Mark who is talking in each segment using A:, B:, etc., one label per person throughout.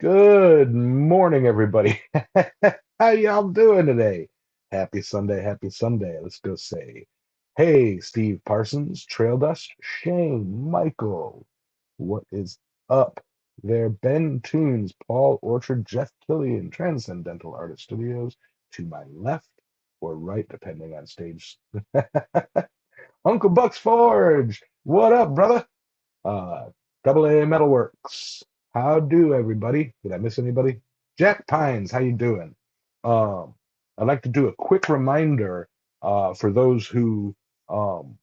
A: Good morning, everybody. How y'all doing today? Happy Sunday, happy Sunday. Let's go say, hey, Steve Parsons, Trail Dust, Shane, Michael, what is up there? Ben Tunes, Paul Orchard, Jeff Killian, Transcendental Artist Studios, to my left or right, depending on stage. Uncle Buck's Forge, what up, brother? Uh, Double A Metalworks. How do everybody? Did I miss anybody? Jack Pines, how you doing? Um, I'd like to do a quick reminder for those who um,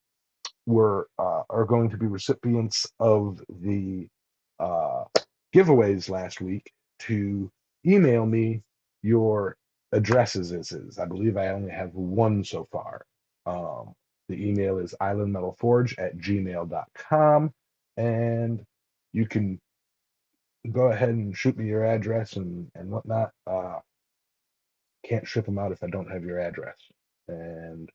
A: were are going to be recipients of the uh, giveaways last week to email me your addresses. I believe I only have one so far. Um, the email is islandmetalforge@gmail.com, and you can go ahead and shoot me your address and whatnot. Can't ship them out if I don't have your address. And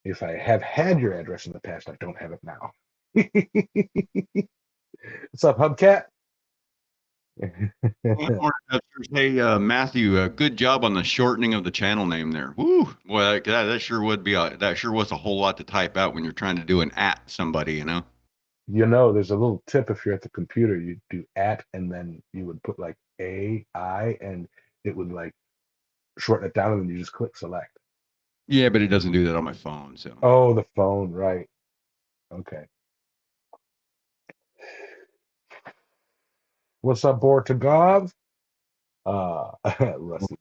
A: if I have had your address in the past, I don't have it now. What's up, Hubcat?
B: Good morning, Dusters. Hey, Matthew, good job on the shortening of the channel name there. Woo! Boy, that sure would be that sure was a whole lot to type out when you're trying to do an at somebody, you know?
A: There's a little tip if you're at the computer, you do at and then you would put like AI and it would like shorten it down and then you just click select.
B: Yeah, but it doesn't do that on my phone, so.
A: Oh, the phone, right. Okay. What's up, Bortagov? Rusty.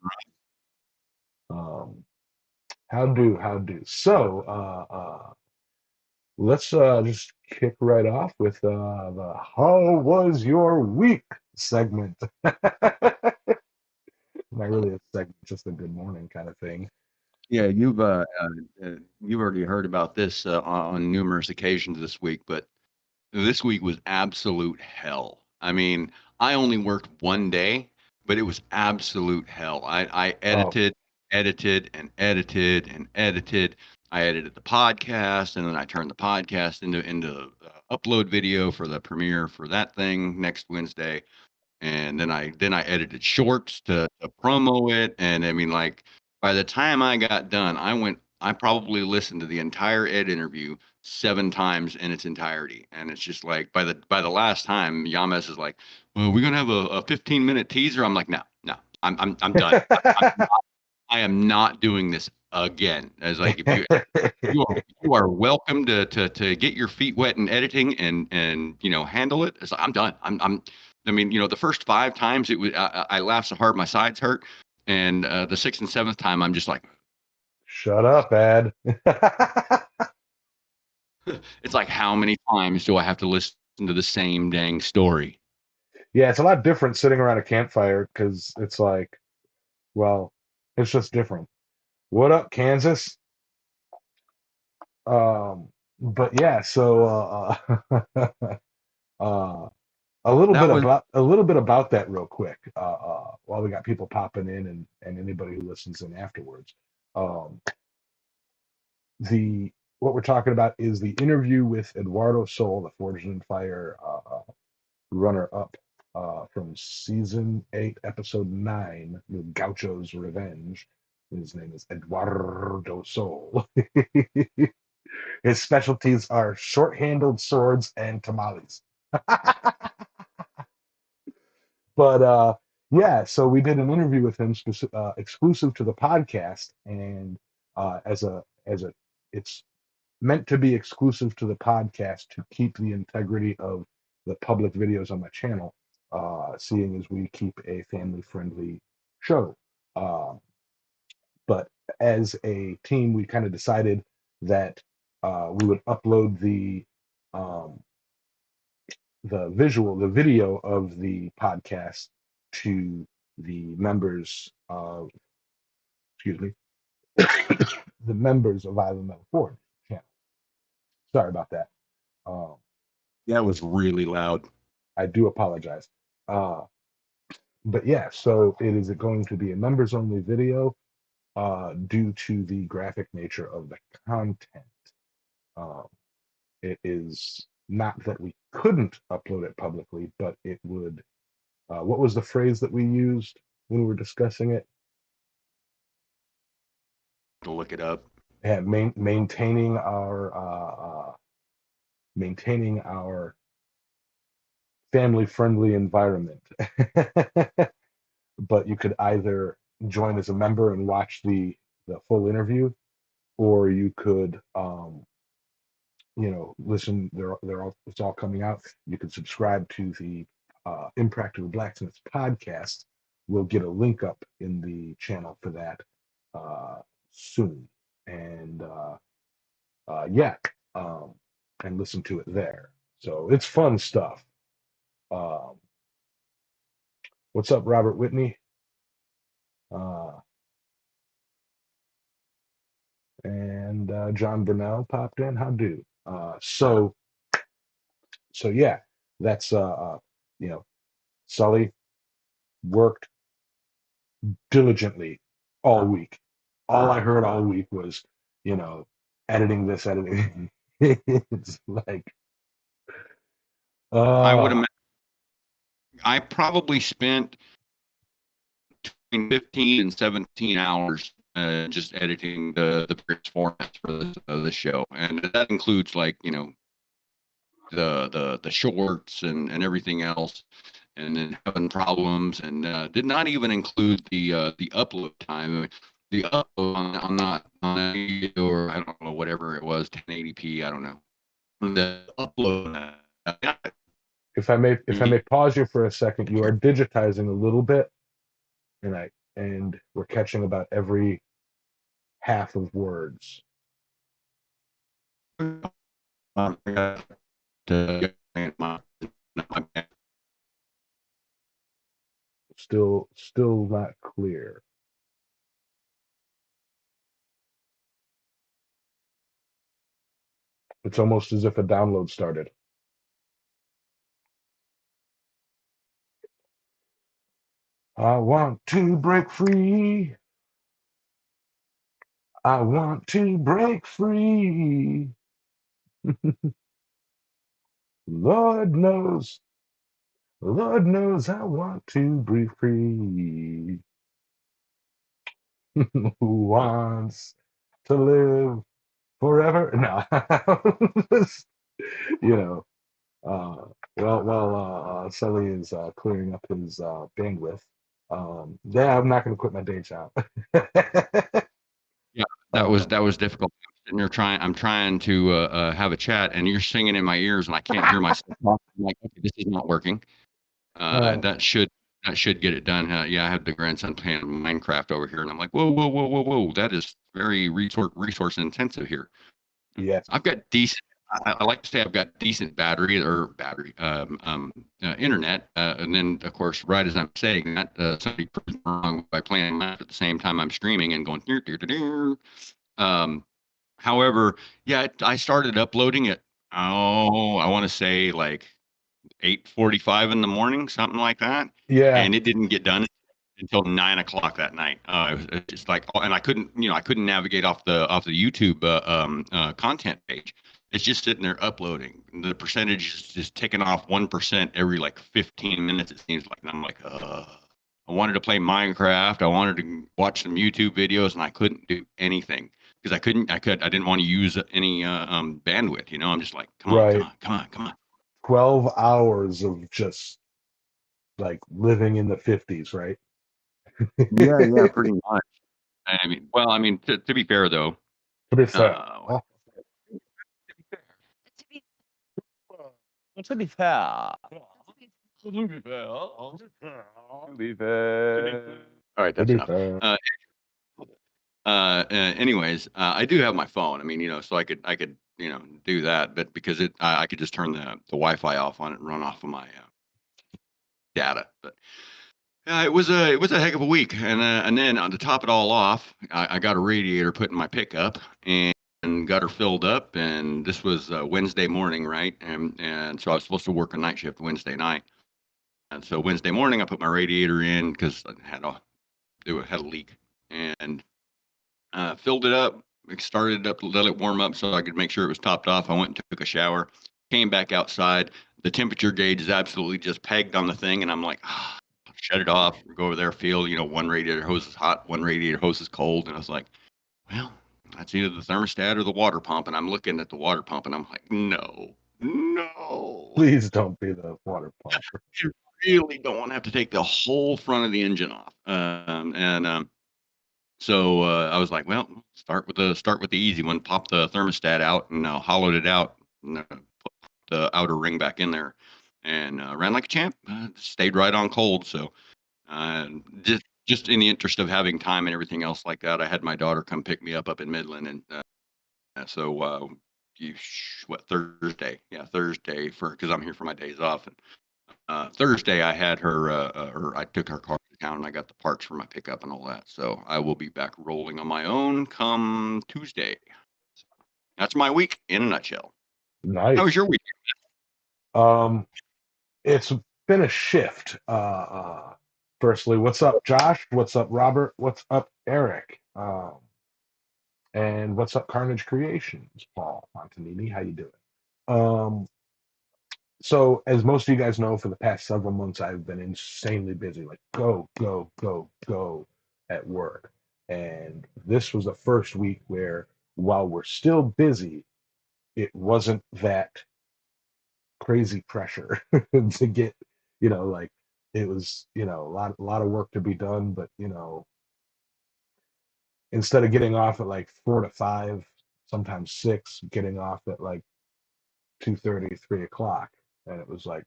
A: Um, how do. Let's just kick right off with the How was your week segment. Not really a segment, just a good morning kind of thing.
B: Yeah, you've already heard about this on numerous occasions this week, but this week was absolute hell. I mean, I only worked one day, but it was absolute hell. I
A: Oh,
B: edited and edited. I edited the podcast, and then I turned the podcast into upload video for the premiere for that thing next Wednesday. And then I edited shorts to promo it. And I mean, like by the time I got done, I probably listened to the entire Ed interview 7 times in its entirety. And it's just like by the last time, Yames is like, well, we're gonna have a 15-minute teaser. I'm like, no, no, I'm done. I am not doing this again. As like if you are welcome to get your feet wet in editing and handle it. It's like, I'm done. I mean, the first 5 times I laughed so hard my sides hurt, and the sixth and seventh time I'm just like,
A: Shut up, Ed.
B: it's like how many times do I have to listen to the same dang story?
A: Yeah, it's a lot different sitting around a campfire because it's like, well, it's just different. What up, Kansas? Um, but yeah, so uh,
B: That was
A: a little bit about that real quick. While we got people popping in and anybody who listens in afterwards. Um, the what we're talking about is the interview with Eduardo Sol, the Forged in Fire runner up from season 8, episode 9, the Gaucho's Revenge. His name is Eduardo Sol. His specialties are short-handled swords and tamales. But yeah, so we did an interview with him exclusive to the podcast, and as a it's meant to be exclusive to the podcast to keep the integrity of the public videos on my channel, seeing as we keep a family-friendly show. Uh, but as a team, we kind of decided that we would upload um, the video of the podcast to the members of, excuse me, the members of Island Metal Forge channel. Sorry about that. Um,
B: that was really loud.
A: I do apologize. Uh, but yeah, so it is going to be a members only video due to the graphic nature of the content. Um, it is not that we couldn't upload it publicly, but it would what was the phrase that we used when we were discussing it?
B: To look it up.
A: Yeah, maintaining our family friendly environment. But you could either join as a member and watch the full interview, or you could listen. It's all coming out. You can subscribe to the Impractical Blacksmiths podcast. We'll get a link up in the channel for that uh, soon, and yeah, um, and listen to it there. So it's fun stuff. Um, what's up, Robert Whitney? Uh, and John Burnell popped in. How do? So yeah, that's you know, Sully worked diligently all week. All I heard all week was, you know, editing this, editing. It's like,
B: I would
A: uh,
B: imagine I probably spent between 15 and 17 hours just editing the various formats for this show, and that includes like the shorts and everything else, and then having problems, and did not even include the upload time. I mean, the upload on that video, or I don't know, whatever it was, 1080p, I don't know. The upload.
A: if I may pause you for a second, you are digitizing a little bit, and we're catching about every half of words. Still not clear. It's almost as if a download started. I want to break free. I want to break free. Lord knows, Lord knows I want to break free. Who wants to live forever? No, you know. While Sully is clearing up his bandwidth, yeah, I'm not going to quit my day job.
B: Yeah,
A: uh,
B: that was difficult. And I'm trying to have a chat, and you're singing in my ears, and I can't hear myself talk. I'm like, okay, this is not working.
A: uh,
B: That should get it done. Yeah, I have the grandson playing Minecraft over here, and I'm like, whoa, whoa, whoa, whoa, whoa, that is very resource intensive here.
A: yes,
B: I've got decent. I like to say I've got decent battery internet, and then of course, right as I'm saying that, somebody proves me wrong by playing Minecraft at the same time I'm streaming and going. Deer, deer, deer, deer. Um, However, yeah, I started uploading it. Oh, I want to say like 8:45 in the morning, something like that,
A: yeah,
B: and it didn't get done until 9 o'clock that night. It was just like, and I couldn't navigate off the YouTube content page. It's just sitting there uploading. The percentage is just ticking off 1% every like 15 minutes. It seems like, and I'm like, I wanted to play Minecraft. I wanted to watch some YouTube videos, and I couldn't do anything because I didn't want to use any bandwidth. I'm just like, come on, come
A: right.
B: on, come on, come on.
A: 12 hours of just like living in the 50s, right?
B: Yeah, yeah,
A: To
B: pretty much. I mean, to be fair though,
A: be fair.
B: what?
C: To be fair. To be fair. To be fair.
B: All right,
A: To
B: that's
A: be
B: enough.
A: fair.
B: Anyways, I do have my phone. I mean, so I could, do that, but because I could just turn the Wi-Fi off on it and run off of my data. But it was a heck of a week, and then to top it all off, I got a radiator put in my pickup and got her filled up, and this was Wednesday morning, right? And so I was supposed to work a night shift Wednesday night, and so Wednesday morning I put my radiator in because it had a leak, and filled it up, started it up to let it warm up so I could make sure it was topped off. I went and took a shower, came back outside. The temperature gauge is absolutely just pegged on the thing, and I'm like, shut it off, go over there, feel, one radiator hose is hot, one radiator hose is cold. And I was like, well, that's either the thermostat or the water pump. And I'm looking at the water pump and I'm like, no, no.
A: Please don't be the water pump.
B: You really don't want to have to take the whole front of the engine off. So I was like, well, start with the easy one. Pop the thermostat out and hollowed it out and put the outer ring back in there, and ran like a champ. Stayed right on cold. So uh, just in the interest of having time and everything else like that, I had my daughter come pick me up in Midland, and so what, Thursday? Yeah, Thursday, for because I'm here for my days off. And Thursday, I had her, or I took her car to town and I got the parts for my pickup and all that. So I will be back rolling on my own come Tuesday. So that's my week in a nutshell. How was
A: Nice.
B: your week?
A: Um, it's been a shift. Firstly, what's up, Josh? What's up, Robert? What's up, Eric? And what's up, Carnage Creations? Paul Montanini, how you doing? Um, so as most of you guys know, for the past several months, I've been insanely busy, like go, go, go, go at work. And this was the first week where, while we're still busy, it wasn't that crazy pressure to get, like it was, a lot of work to be done, but instead of getting off at like 4 to 5, sometimes 6, getting off at like 2:30, 3 o'clock, and it was like,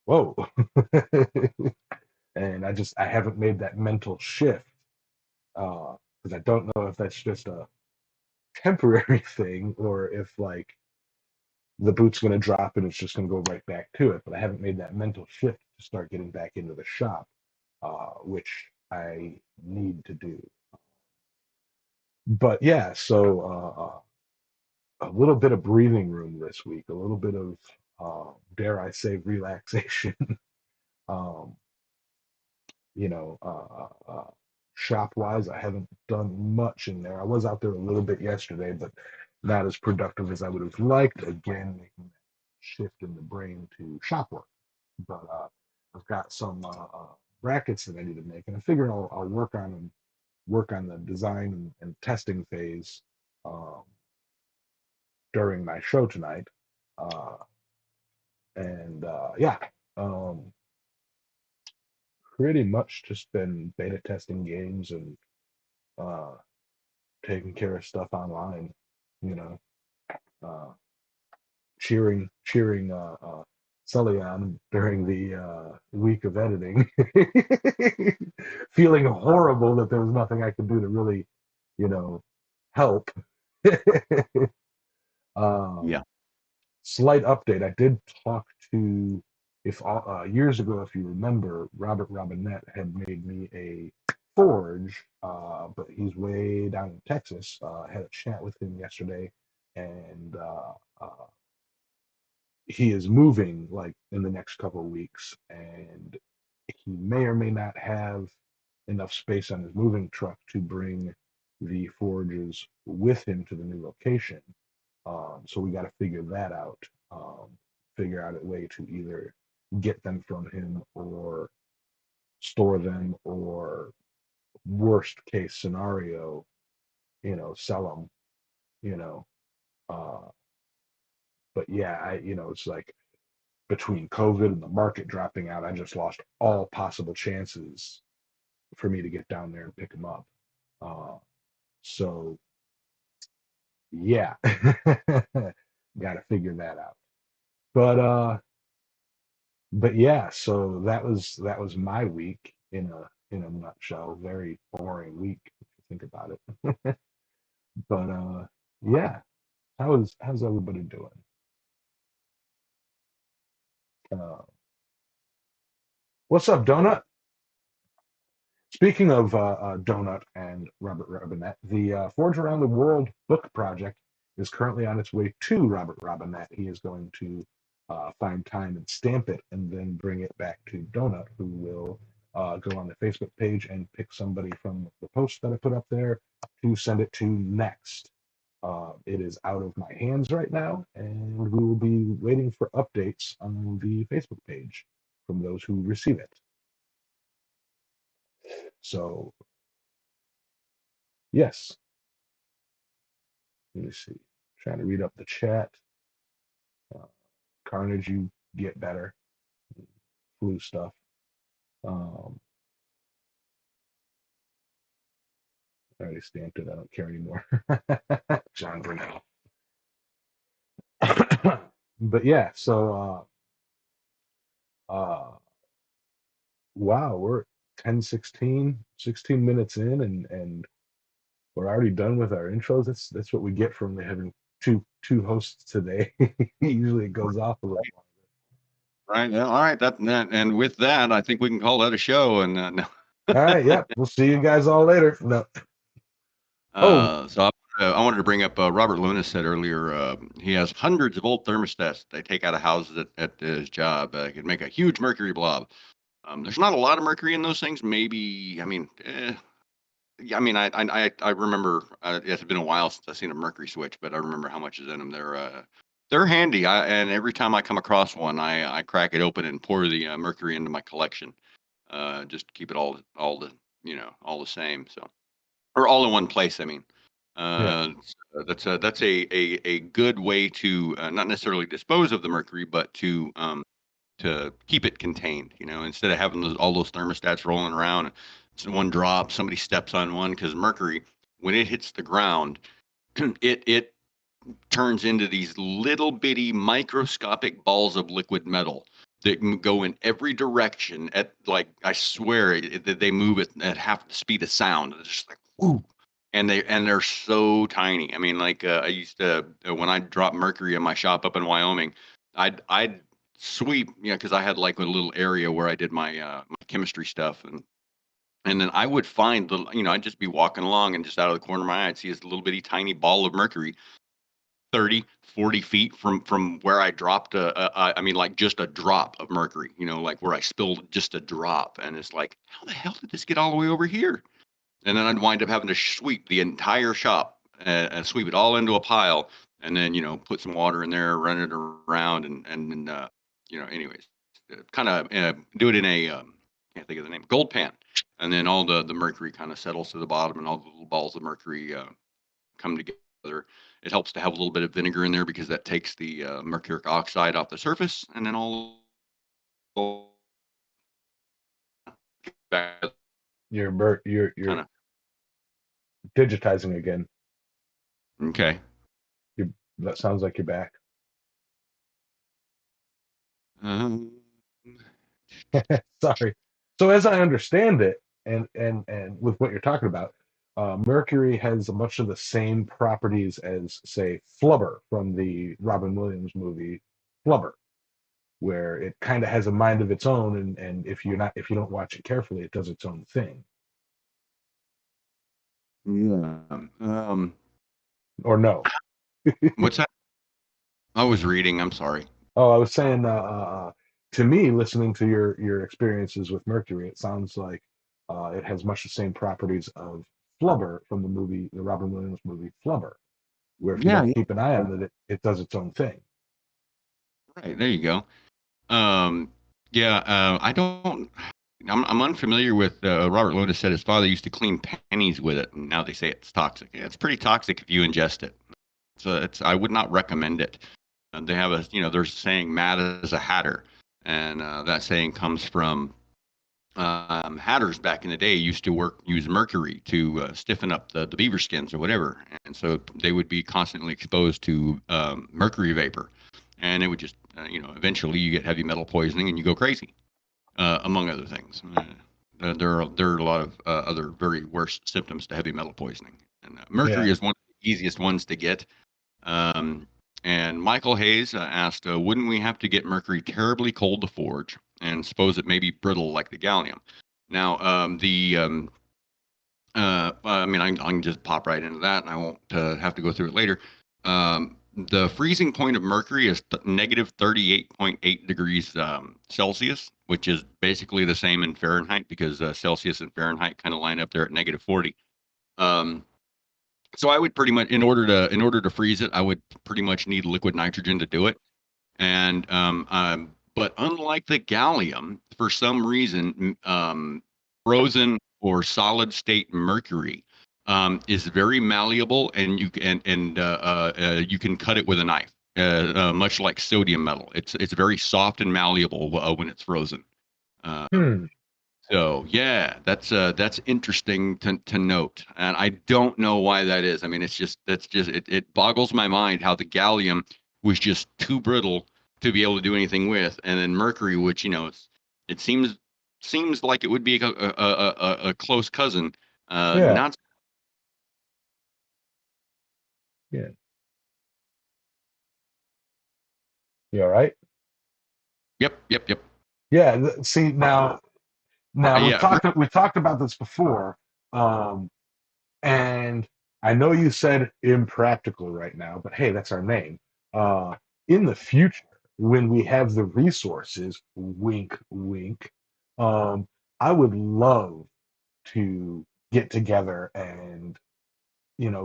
A: whoa. And I haven't made that mental shift, because I don't know if that's just a temporary thing or if like the boot's going to drop and it's just going to go right back to it. But I haven't made that mental shift to start getting back into the shop, which I need to do. But yeah, so a little bit of breathing room this week, a little bit of, dare I say, relaxation. um, Shop wise, I haven't done much in there. I was out there a little bit yesterday, but not as productive as I would have liked. Again, making that shift in the brain to shop work. But I've got some brackets that I need to make, and I figure I'll work on the design and testing phase, um, during my show tonight. Uh, and yeah, um, pretty much just been beta testing games and uh, taking care of stuff online, you know, uh, cheering Sully on during the week of editing, feeling horrible that there was nothing I could do to really, you know, help. um,
B: Yeah.
A: Slight update. I did talk to, if years ago, if you remember, Robert Robinette had made me a forge, but he's way down in Texas. I had a chat with him yesterday, and he is moving like in the next couple of weeks, and he may or may not have enough space on his moving truck to bring the forges with him to the new location. So we got to figure that out. Figure out a way to either get them from him or store them, or worst case scenario, sell them. You know, uh, but yeah, it's like between COVID and the market dropping out, I just lost all possible chances for me to get down there and pick them up. Uh, so yeah, got to figure that out. But yeah, so that was my week in a nutshell. Very boring week if you think about it. But yeah, how's everybody doing? Uh, what's up, Donut? Speaking of Donut and Robert Robinette, the Forge Around the World book project is currently on its way to Robert Robinette. He is going to find time and stamp it and then bring it back to Donut, who will go on the Facebook page and pick somebody from the post that I put up there to send it to next. It is out of my hands right now, and we will be waiting for updates on the Facebook page from those who receive it. So yes, let me see. Trying to read up the chat. Carnage, you get better. Flu stuff. Um, I already stamped it. I don't care anymore. John Brunel. But yeah, so wow, we're 16 minutes in, and we're already done with our intros. That's what we get from having two hosts today. Usually it goes off a little.
B: Right. Yeah, all right. And with that, I think we can call that a show. And no.
A: All right, yep. We'll see you guys all later. No. Oh,
B: So I wanted to bring up Robert Luna said earlier. He has hundreds of old thermostats they take out of houses at his job. It could make a huge mercury blob. There's not a lot of mercury in those things. Maybe, I mean, yeah, I mean, I remember. It's been a while since I've seen a mercury switch, but I remember how much is in them. They're handy. And every time I come across one, I crack it open and pour the mercury into my collection. Just to keep it all the all the same. So, or all in one place. I mean,
A: yeah,
B: that's a good way to not necessarily dispose of the mercury, but to keep it contained. Instead of having all those thermostats rolling around, so one drops, somebody steps on one, because mercury, when it hits the ground, it turns into these little bitty microscopic balls of liquid metal that can go in every direction at, like, I swear that they move at half the speed of sound. It's just like whoo. And they're so tiny. I mean, like, I used to, when I dropped mercury in my shop up in Wyoming, I'd sweep, because I had like a little area where I did my chemistry stuff, and then I would find I'd just be walking along, and just out of the corner of my eye, I'd see this little bitty tiny ball of mercury 30, 40 feet from where I dropped I mean, like, just a drop of mercury, like where I spilled just a drop. And it's like, how the hell did this get all the way over here? And then I'd wind up having to sweep the entire shop, and sweep it all into a pile, and then, put some water in there, run it around, and anyways, kind of do it in a, can't think of the name, gold pan. And then all the mercury kind of settles to the bottom, and all the little balls of mercury come together. It helps to have a little bit of vinegar in there, because that takes the mercuric oxide off the surface, and then all kind
A: you're
B: of
A: digitizing again.
B: okay.
A: That sounds like you're back.
B: Um,
A: Sorry. So as I understand it, and with what you're talking about, mercury has much of the same properties as, say, flubber from the Robin Williams movie Flubber, where it kind of has a mind of its own, and if you don't watch it carefully, it does its own thing.
B: yeah.
A: Or no?
B: What's that? I was reading. I'm sorry.
A: Oh, I was saying, to me, listening to your experiences with mercury, it sounds like it has much the same properties of flubber from the Robin Williams movie Flubber, where if you
B: Yeah,
A: don't
B: yeah.
A: keep an eye on it, it does its own thing.
B: Right. There you go. Um, yeah. I don't. I'm unfamiliar with. Robert Lotus said his father used to clean pennies with it, and now they say it's toxic. Yeah, it's pretty toxic if you ingest it. So I would not recommend it. They have they're saying mad as a hatter, and that saying comes from hatters back in the day used to use mercury to stiffen up the beaver skins or whatever, and so they would be constantly exposed to mercury vapor, and it would just eventually you get heavy metal poisoning and you go crazy, among other things. There are a lot of other very worse symptoms to heavy metal poisoning, and mercury
A: Yeah,
B: is one of the easiest ones to get. Um, and Michael Hayes asked, wouldn't we have to get mercury terribly cold to forge, and suppose it may be brittle like the gallium? Now, I mean, I can just pop right into that, and I won't have to go through it later. The freezing point of mercury is negative 38.8 degrees Celsius, which is basically the same in Fahrenheit, because Celsius and Fahrenheit kind of line up there at negative 40. Um, so I would pretty much, in order to freeze it, I would pretty much need liquid nitrogen to do it. But unlike the gallium, for some reason, frozen or solid state mercury is very malleable, and you can cut it with a knife, much like sodium metal. It's very soft and malleable when it's frozen. Uh,
A: Hmm.
B: so yeah, that's interesting to note, and I don't know why that is. I mean, it boggles my mind how the gallium was just too brittle to be able to do anything with, and then mercury, which it seems like it would be a close cousin.
A: Yeah.
B: Not
A: Yeah. You all right?
B: yep.
A: Yeah. See now
B: Yeah,
A: we talked about this before, um, and I know you said impractical right now, but hey, that's our name. In the future, when we have the resources, wink, wink, um, I would love to get together and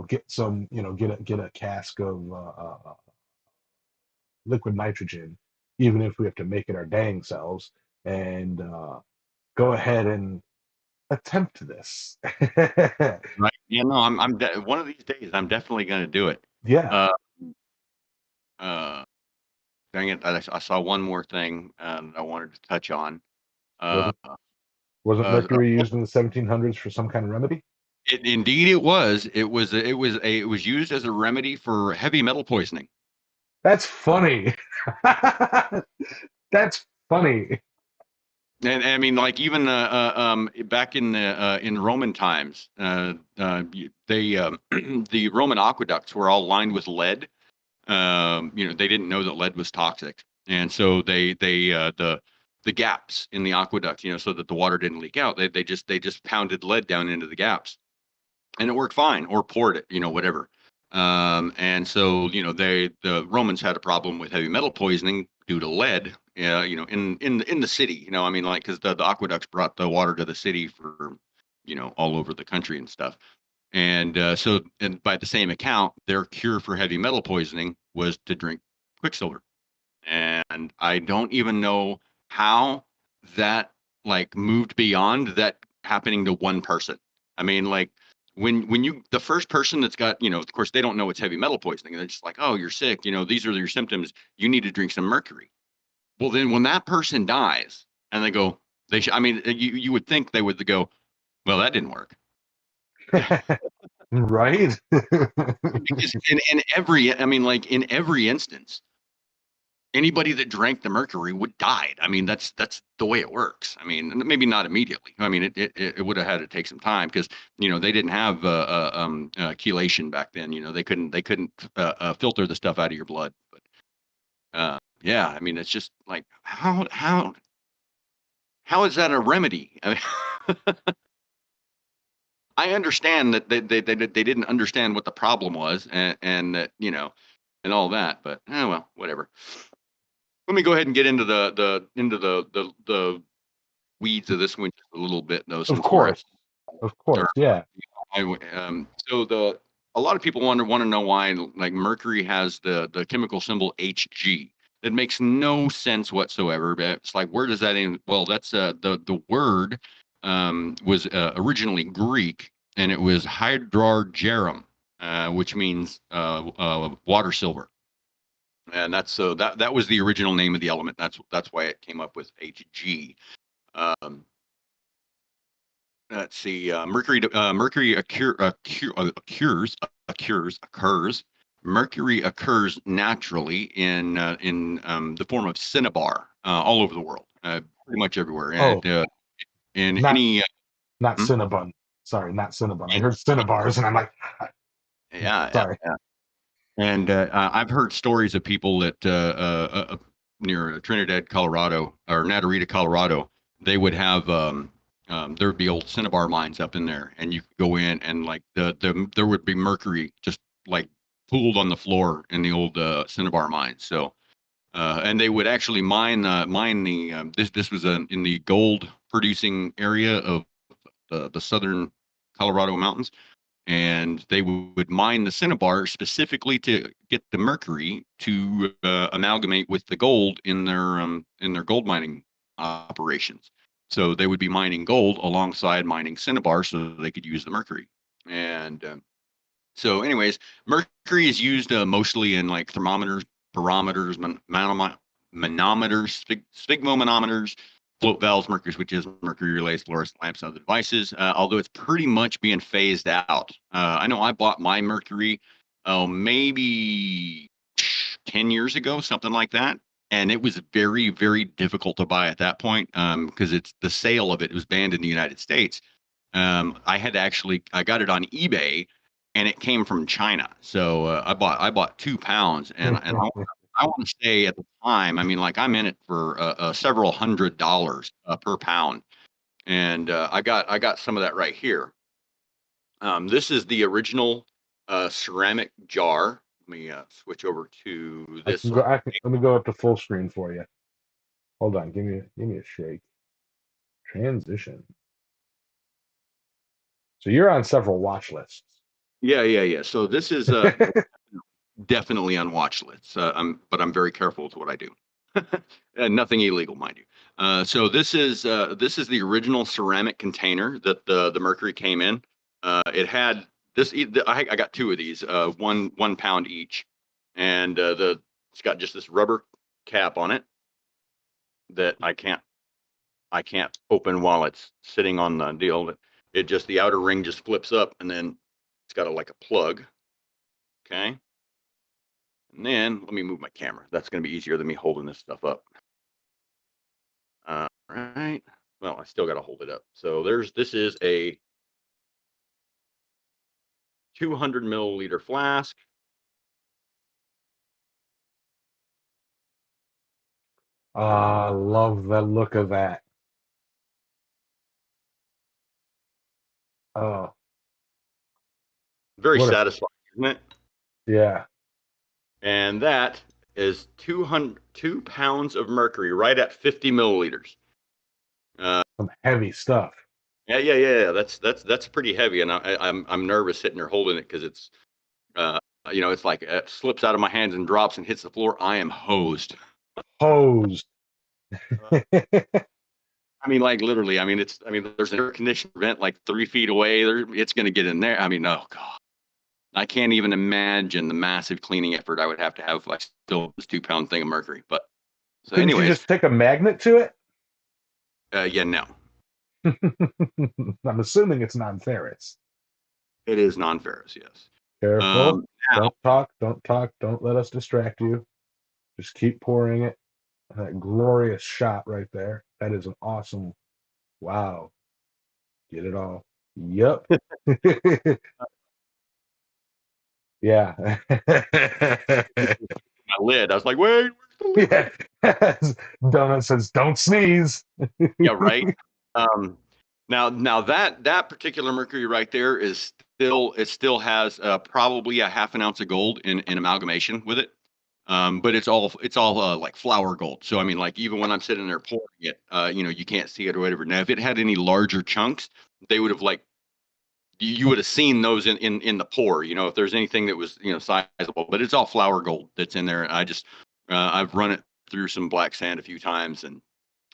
A: get some get a cask of liquid nitrogen, even if we have to make it our dang selves, and go ahead and attempt this.
B: right. Yeah, no, one of these days I'm definitely going to do it.
A: Yeah.
B: Uh, uh, Dang it, I saw one more thing that I wanted to touch on. Uh,
A: Wasn't wasn't
B: uh,
A: Mercury used in the 1700s for some kind of remedy?
B: Indeed, it was. It was used as a remedy for heavy metal poisoning.
A: That's funny. That's funny.
B: And I mean, like even back in Roman times, they the Roman aqueducts were all lined with lead. They didn't know that lead was toxic, and so the gaps in the aqueduct, so that the water didn't leak out. They just pounded lead down into the gaps, and it worked fine, or poured it, whatever. And so the Romans had a problem with heavy metal poisoning due to lead. In the city, I mean, like because the aqueducts brought the water to the city for all over the country and stuff. And by the same account, their cure for heavy metal poisoning was to drink quicksilver. And I don't even know how that like moved beyond that happening to one person. I mean, like when you the first person that's got, of course they don't know it's heavy metal poisoning. They're just like, oh, you're sick. These are your symptoms. You need to drink some mercury. Well, then when that person dies, and they go, I mean, you would think they would go, well, that didn't work.
A: Right?
B: Because in every, I mean, like in every instance, anybody that drank the mercury would died. I mean, that's the way it works. I mean, maybe not immediately. I mean, it would have had to take some time because they didn't have chelation back then. They couldn't filter the stuff out of your blood. But yeah, I mean, it's just like how is that a remedy? I mean, I understand that they didn't understand what the problem was, and that and all that, but well, whatever. Let me go ahead and get into the weeds of this one just a little bit, though,
A: Of
B: since we're at.
A: course. Of course. Yeah.
B: So a lot of people want to know why like mercury has the chemical symbol Hg. It makes no sense whatsoever. But it's like, where does that in? Well, that's the word was originally Greek, and it was hydrargyrum, which means water silver. And that's so that was the original name of the element. That's why it came up with Hg. Um, let's see. Mercury occurs. Mercury occurs naturally in the form of cinnabar all over the world, pretty much everywhere.
A: Oh,
B: And in
A: not
B: any
A: not
B: hmm?
A: Cinnabon. Sorry, not Cinnabon. I heard Cinnabars, and I'm like,
B: Yeah,
A: sorry.
B: yeah. And I've heard stories of people that near Trinidad, Colorado, or Natarita, Colorado, they would have there would be old cinnabar mines up in there, and you could go in and like there would be mercury just like pooled on the floor in the old cinnabar mines. So and they would actually mine the this was in the gold producing area of the southern Colorado mountains, and they would mine the cinnabar specifically to get the mercury to amalgamate with the gold in their gold mining operations. So they would be mining gold alongside mining cinnabar so they could use the mercury. And so, anyways, mercury is used mostly in like thermometers, barometers, manometers, sphygmomanometers, float valves, mercury switches, mercury relays, fluorescent lamps, and other devices. Although it's pretty much being phased out. I know I bought my mercury, maybe 10 years ago, something like that. And it was very, very difficult to buy at that point because it's the sale of it was banned in the United States. I got it on eBay, and it came from China. So I bought 2 pounds, and I want to say at the time, I mean, like I'm in it for several $100s per pound, and I got some of that right here. This is the original ceramic jar. Let me switch over to
A: I
B: this
A: can go.
B: one.
A: Let me go up to full screen for you. Hold on. Give me a shake. Transition. So you're on several watch lists.
B: Yeah. So this is definitely on watch lists. But I'm very careful with what I do. And nothing illegal, mind you. So this is the original ceramic container that the Mercury came in. It had this. I got two of these, 1 pound each, and it's got just this rubber cap on it that I can't open while it's sitting on the deal. It just the outer ring just flips up, and then it's got like a plug. Okay. And then let me move my camera. That's going to be easier than me holding this stuff up. All right. Well, I still got to hold it up. So this is a 200 milliliter flask.
A: I love the look of that. Oh,
B: Very
A: what a
B: satisfying, isn't it?
A: yeah.
B: And that is 2 pounds of mercury, right at 50 milliliters.
A: Some heavy stuff.
B: Yeah. That's pretty heavy, and I'm nervous sitting there holding it because it's it's like it slips out of my hands and drops and hits the floor. I am hosed.
A: Hosed.
B: I mean, like literally. There's an air conditioner vent like 3 feet away. It's going to get in there. I mean, oh god, I can't even imagine the massive cleaning effort I would have to have like still this 2 pound thing of mercury. But so,
A: Couldn't you
B: anyways,
A: just take a magnet to it?
B: yeah, no,
A: I'm assuming it's non-ferrous.
B: it is non-ferrous. Yes.
A: Careful.
B: Now,
A: Don't talk. Don't talk. Don't let us distract you. Just keep pouring it. That glorious shot right there. That is an awesome. Wow. Get it all. Yep. Yeah.
B: my lid. I was like, wait, where's the lid?
A: Yeah. Donut says, "Don't sneeze."
B: Yeah, right. Um, now that particular mercury right there is still has probably a half an ounce of gold in amalgamation with it. But it's all like flour gold. So I mean, like even when I'm sitting there pouring it, you can't see it or whatever. Now, if it had any larger chunks, they would have like you would have seen those in the pour. If there's anything that was sizable, but it's all flour gold that's in there. I've run it through some black sand a few times, and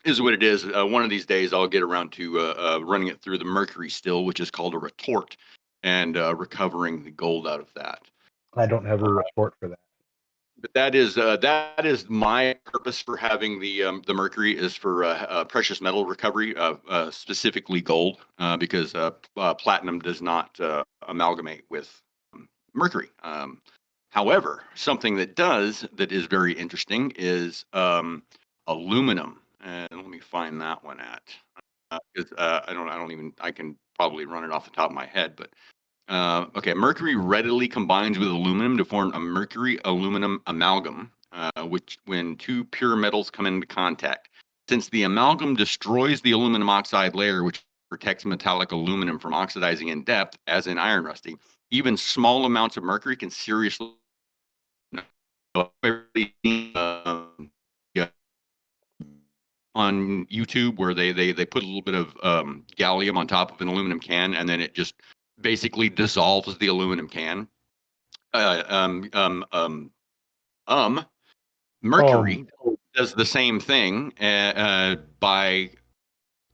B: is what it is. One of these days, I'll get around to running it through the mercury still, which is called a retort, and recovering the gold out of that.
A: I don't have a report for that.
B: But that is my purpose for having the mercury is for precious metal recovery, specifically gold, because platinum does not amalgamate with mercury. However, something that is very interesting is aluminum. And let me find that one at. 'Cause, I can probably run it off the top of my head, but okay, mercury readily combines with aluminum to form a mercury aluminum amalgam, which when two pure metals come into contact. Since the amalgam destroys the aluminum oxide layer, which protects metallic aluminum from oxidizing in depth, as in iron rusting, even small amounts of mercury can seriously yeah, on YouTube where they put a little bit of gallium on top of an aluminum can, and then it just basically dissolves the aluminum can. Uh, um, um, um,
A: Um,
B: Mercury does the same thing by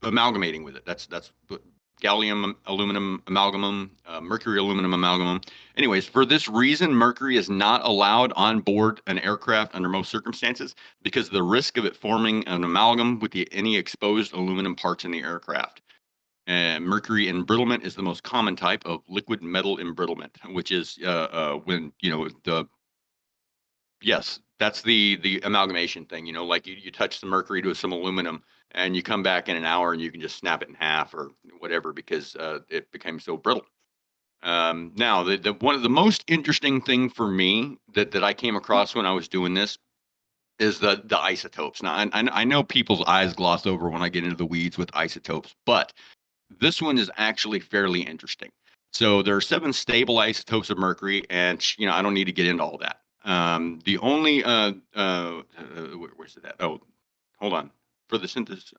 B: amalgamating with it. That's what gallium aluminum amalgam, mercury aluminum amalgam. Anyways, for this reason, mercury is not allowed on board an aircraft under most circumstances because of the risk of it forming an amalgam with any exposed aluminum parts in the aircraft. And mercury embrittlement is the most common type of liquid metal embrittlement, which is when yes, that's the amalgamation thing. Like you touch the mercury to some aluminum, and you come back in an hour, and you can just snap it in half or whatever because it became so brittle. Now, the one of the most interesting thing for me that I came across when I was doing this is the isotopes. Now, I know people's eyes gloss over when I get into the weeds with isotopes, but this one is actually fairly interesting. So there are 7 stable isotopes of mercury, and I don't need to get into all that. The only where's it at? Oh, hold on. For the synthesis,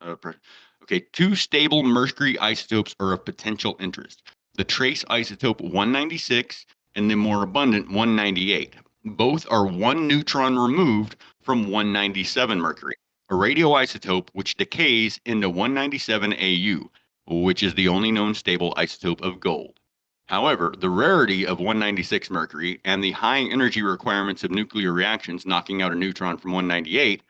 B: okay, 2 stable mercury isotopes are of potential interest: the trace isotope 196 and the more abundant 198. Both are 1 neutron removed from 197 mercury, a radioisotope which decays into 197 Au, which is the only known stable isotope of gold. However, the rarity of 196 mercury and the high energy requirements of nuclear reactions knocking out a neutron from 198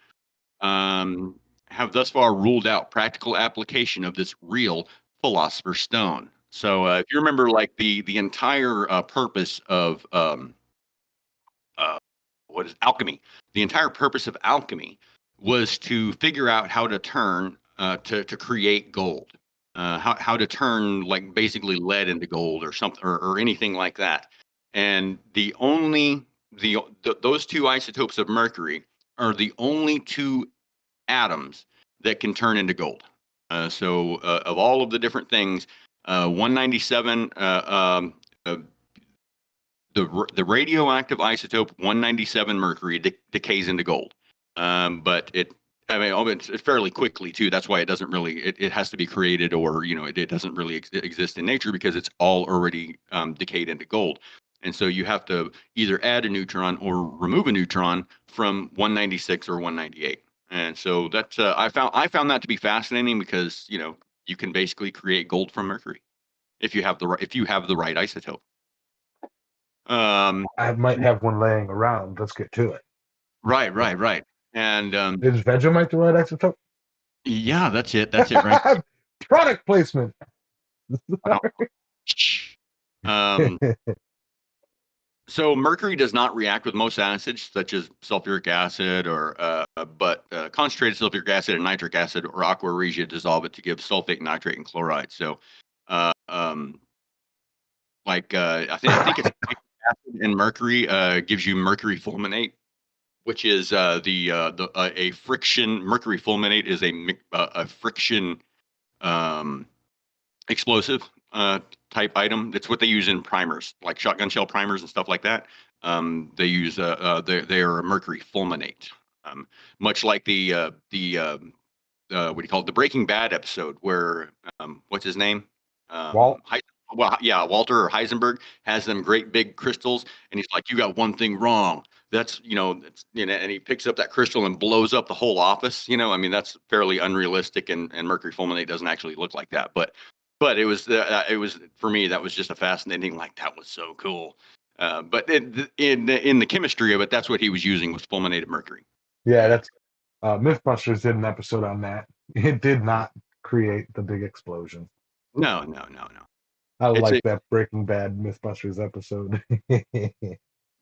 B: have thus far ruled out practical application of this real philosopher's stone. So, if you remember, like the entire purpose of uh, what is alchemy? The entire purpose of alchemy was to figure out how to turn to create gold. How to turn like basically lead into gold or something or anything like that. And those 2 isotopes of mercury are the only 2 atoms that can turn into gold. So of all of the different things, 197 the radioactive isotope 197 mercury decays into gold. But it's fairly quickly too. That's why it doesn't really, it has to be created, or, it doesn't really exist in nature because it's all already decayed into gold. And so you have to either add a neutron or remove a neutron from 196 or 198. And so that's, I found that to be fascinating because, you can basically create gold from mercury if you have the right isotope.
A: I might have one laying around. Let's get to it.
B: Right. And
A: Is Vegemite the right isotope?
B: yeah, that's it. That's it, right?
A: Product placement.
B: Wow. Um, so mercury does not react with most acids, such as sulfuric acid, but concentrated sulfuric acid and nitric acid or aqua regia dissolve it to give sulfate, nitrate, and chloride. So, uh, um, I think it's nitric acid and mercury gives you mercury fulminate, which is a friction. Mercury fulminate is a friction um, explosive type item. That's what they use in primers, like shotgun shell primers and stuff like that. They use they are a mercury fulminate, much like what do you call it? The Breaking Bad episode where what's his name?
A: Walt.
B: Well, yeah, Walter or Heisenberg has them great big crystals, and he's like, "You got one thing wrong. And he picks up that crystal and blows up the whole office. I mean, that's fairly unrealistic, and mercury fulminate doesn't actually look like that. But it was for me, that was just a fascinating. Like, that was so cool. But in the chemistry of it, that's what he was using, was fulminated mercury.
A: Yeah, that's Mythbusters did an episode on that. It did not create the big explosion.
B: No.
A: I
B: It's
A: like
B: a
A: that Breaking Bad Mythbusters episode.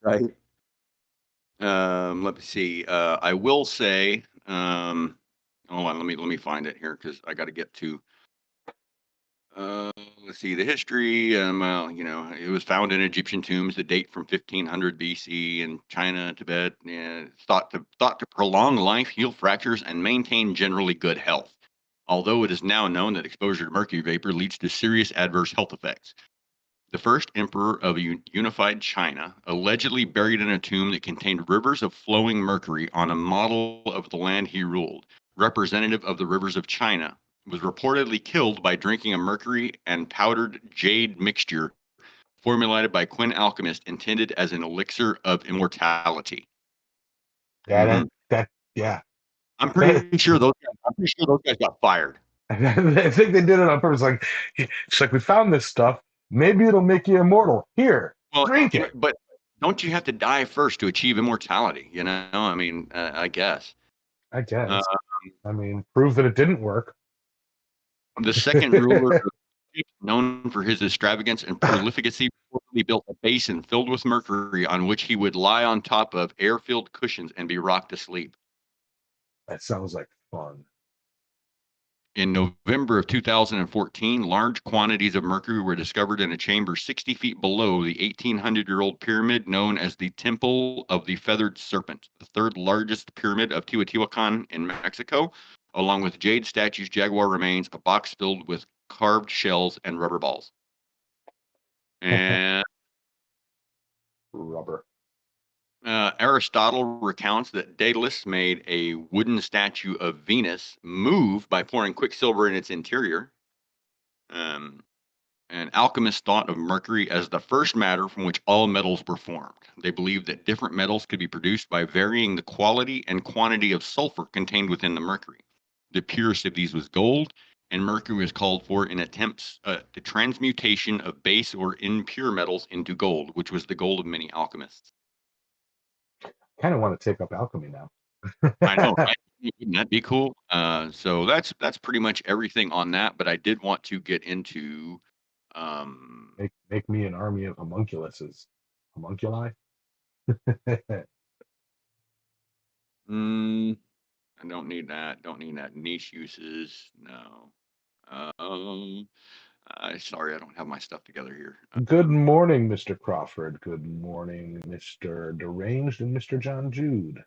B: right. Let me see. I will say, hold on, let me find it here because I got to get to. Let's see the history. Well, it was found in Egyptian tombs that date from 1500 BC in China, Tibet. Yeah, it's thought to prolong life, heal fractures, and maintain generally good health. Although it is now known that exposure to mercury vapor leads to serious adverse health effects. The first emperor of unified China, allegedly buried in a tomb that contained rivers of flowing mercury on a model of the land he ruled, representative of the rivers of China, was reportedly killed by drinking a mercury and powdered jade mixture formulated by Quinn alchemist intended as an elixir of immortality.
A: Yeah,
B: hmm
A: that yeah.
B: I'm pretty sure those guys got fired.
A: I think they did it on purpose. Like, it's like we found this stuff. Maybe it'll make you immortal. Here,
B: Well,
A: drink it.
B: but don't you have to die first to achieve immortality? I mean, I guess.
A: I
B: Uh,
A: guess. I mean, prove that it didn't work.
B: the second ruler of Egypt, known for his extravagance and prolificacy, reportedly built a basin filled with mercury on which he would lie on top of air-filled cushions and be rocked to sleep.
A: That sounds like fun.
B: In November of 2014, large quantities of mercury were discovered in a chamber 60 feet below the 1,800-year-old pyramid known as the Temple of the Feathered Serpent, the third largest pyramid of Teotihuacan in Mexico, along with jade statues, jaguar remains, a box filled with carved shells, and rubber balls. And
A: Rubber.
B: Aristotle recounts that Daedalus made a wooden statue of Venus move by pouring quicksilver in its interior. Um, And alchemists thought of mercury as the first matter from which all metals were formed. They believed that different metals could be produced by varying the quality and quantity of sulfur contained within the mercury. The purest of these was gold, and mercury was called for in attempts the transmutation of base or impure metals into gold, which was the goal of many alchemists.
A: Kind of want to take up alchemy now.
B: I know, right? Wouldn't that be cool? So that's pretty much everything on that. But I did want to get into um,
A: Make me an army of homunculuses. Homunculi?
B: mm, I don't need that. Don't need that. Niche uses. No. Um, sorry, I don't have my stuff together here.
A: Good morning, Mr. Crawford. Good morning, Mr. Deranged and Mr. John Jude.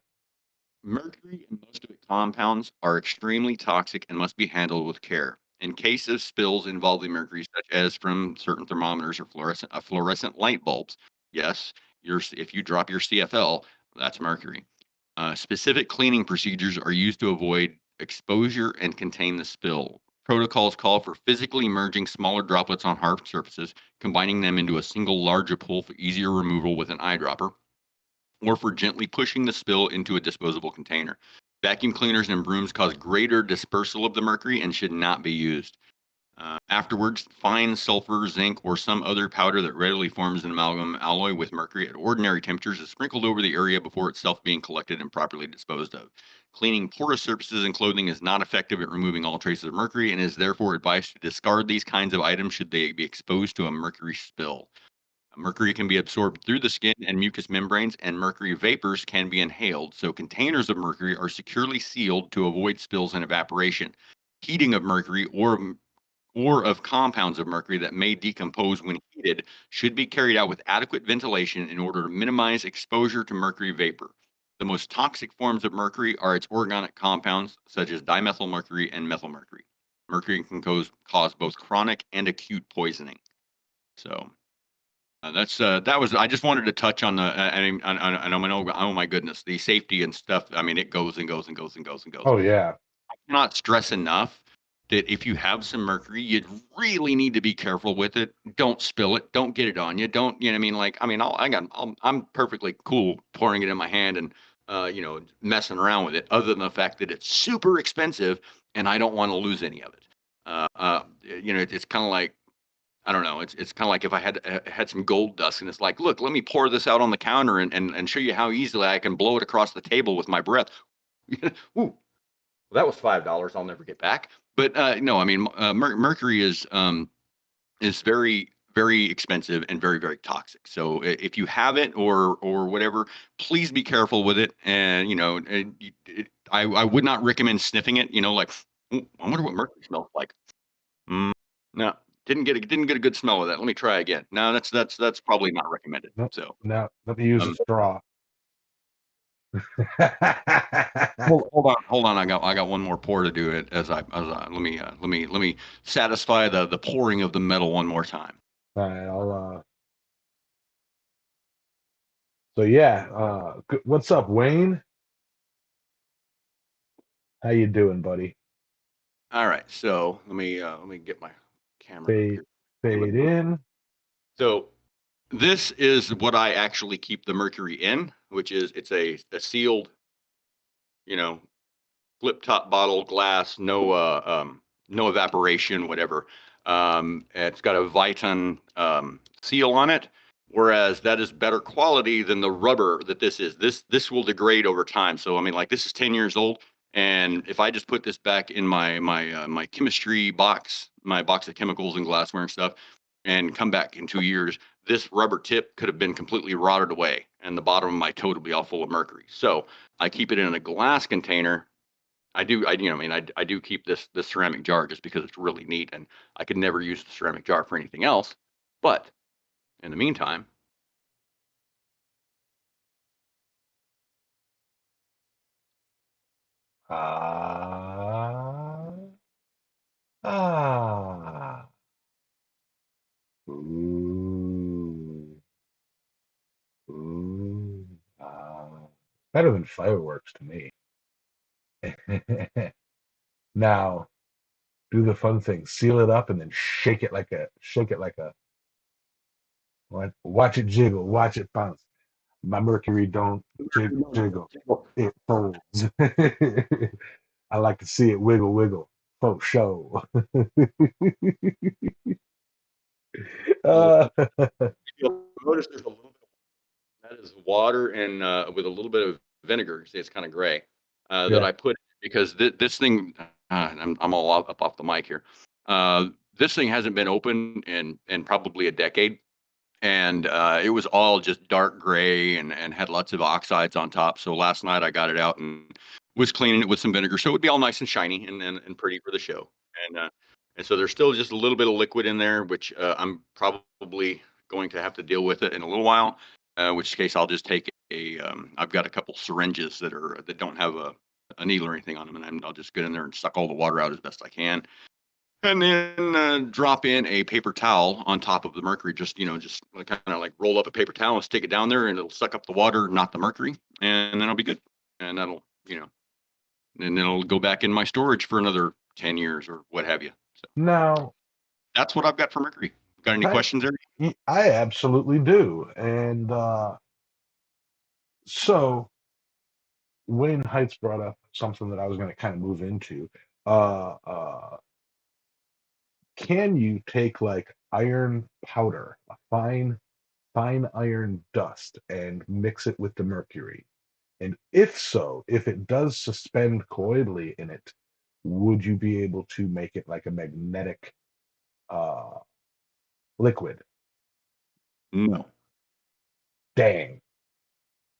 B: Mercury and most of its compounds are extremely toxic and must be handled with care. In case of spills involving mercury, such as from certain thermometers or fluorescent light bulbs, yes, if you drop your CFL, that's mercury. Specific cleaning procedures are used to avoid exposure and contain the spill. Protocols call for physically merging smaller droplets on hard surfaces, combining them into a single larger pool for easier removal with an eyedropper, or for gently pushing the spill into a disposable container. Vacuum cleaners and brooms cause greater dispersal of the mercury and should not be used. Afterwards, fine sulfur, zinc, or some other powder that readily forms an amalgam alloy with mercury at ordinary temperatures is sprinkled over the area before itself being collected and properly disposed of. Cleaning porous surfaces and clothing is not effective at removing all traces of mercury and is therefore advised to discard these kinds of items should they be exposed to a mercury spill. Mercury can be absorbed through the skin and mucous membranes, and mercury vapors can be inhaled, so containers of mercury are securely sealed to avoid spills and evaporation. Heating of mercury or of compounds of mercury that may decompose when heated should be carried out with adequate ventilation in order to minimize exposure to mercury vapor. The most toxic forms of mercury are its organic compounds, such as dimethylmercury and methylmercury. Mercury can cause both chronic and acute poisoning. So that was. I just wanted to touch on the. I know. Oh my goodness, the safety and stuff. I mean, it goes and goes and goes and goes and goes.
A: Oh, yeah.
B: I cannot stress enough that if you have some mercury, you really need to be careful with it. Don't spill it. Don't get it on you. Don't, you know what I mean? Like, I mean, I'm perfectly cool pouring it in my hand and, messing around with it, other than the fact that it's super expensive and I don't want to lose any of it. It's kind of like, I don't know. It's kind of like if I had some gold dust and it's like, look, let me pour this out on the counter and show you how easily I can blow it across the table with my breath. Ooh, that was $5 I'll never get back. But no, I mean, mercury is very, very expensive and very, very toxic. So if you have it or whatever, please be careful with it. And I would not recommend sniffing it. Like, "Ooh, I wonder what mercury smells like. No, didn't get a good smell of that. Let me try again. No, that's probably not recommended.
A: No,
B: So
A: no, let me use a
B: um,
A: straw.
B: hold on. I got one more pour to do it let me satisfy the pouring of the metal one more time.
A: All right, so yeah, what's up, Wayne? How you doing, buddy?
B: All right, so let me get my camera up
A: Fade,
B: here.
A: fade in.
B: So this is what I actually keep the mercury in, which is it's a sealed, you know, flip top bottle glass, no no evaporation, whatever. It's got a Viton seal on it, whereas that is better quality than the rubber that this is. This will degrade over time. So I mean, like this is 10 years old, and if I just put this back in my chemistry box, my box of chemicals and glassware and stuff, and come back in 2 years, this rubber tip could have been completely rotted away, and the bottom of my tote will be all full of mercury. So I keep it in a glass container. I do keep this ceramic jar just because it's really neat, and I could never use the ceramic jar for anything else. But in the meantime,
A: Ah, ah, ooh, ooh, ah. Better than fireworks to me. Now, do the fun thing. Seal it up and then shake it like a watch it jiggle, watch it bounce. My Mercury don't jiggle. It folds. I like to see it wiggle, wiggle. For show.
B: you'll
A: uh,
B: you'll notice there's a little bit that is water and with a little bit of vinegar. See, it's kind of gray that
A: yeah.
B: I put because this thing. I'm all up off the mic here. This thing hasn't been open in probably a decade, and it was all just dark gray and had lots of oxides on top. So last night I got it out and was cleaning it with some vinegar, so it would be all nice and shiny and pretty for the show. And so there's still just a little bit of liquid in there, which I'm probably going to have to deal with it in a little while. Which case I'll just take I've got a couple syringes that don't have a needle or anything on them, and I'll just get in there and suck all the water out as best I can. And then drop in a paper towel on top of the mercury. Just kind of like roll up a paper towel and stick it down there, and it'll suck up the water, not the mercury, and then I'll be good. And and then it'll go back in my storage for another 10 years or what have you. So
A: Now,
B: that's what I've got for mercury. Got any
A: I
B: questions there?
A: I absolutely do. And so Wayne Heights brought up something that I was going to kind of move into. Uh, uh, can you take like iron powder, a fine iron dust, and mix it with the mercury? And if so, if it does suspend colloidally in it, would you be able to make it like a magnetic uh, liquid?
B: No.
A: Dang.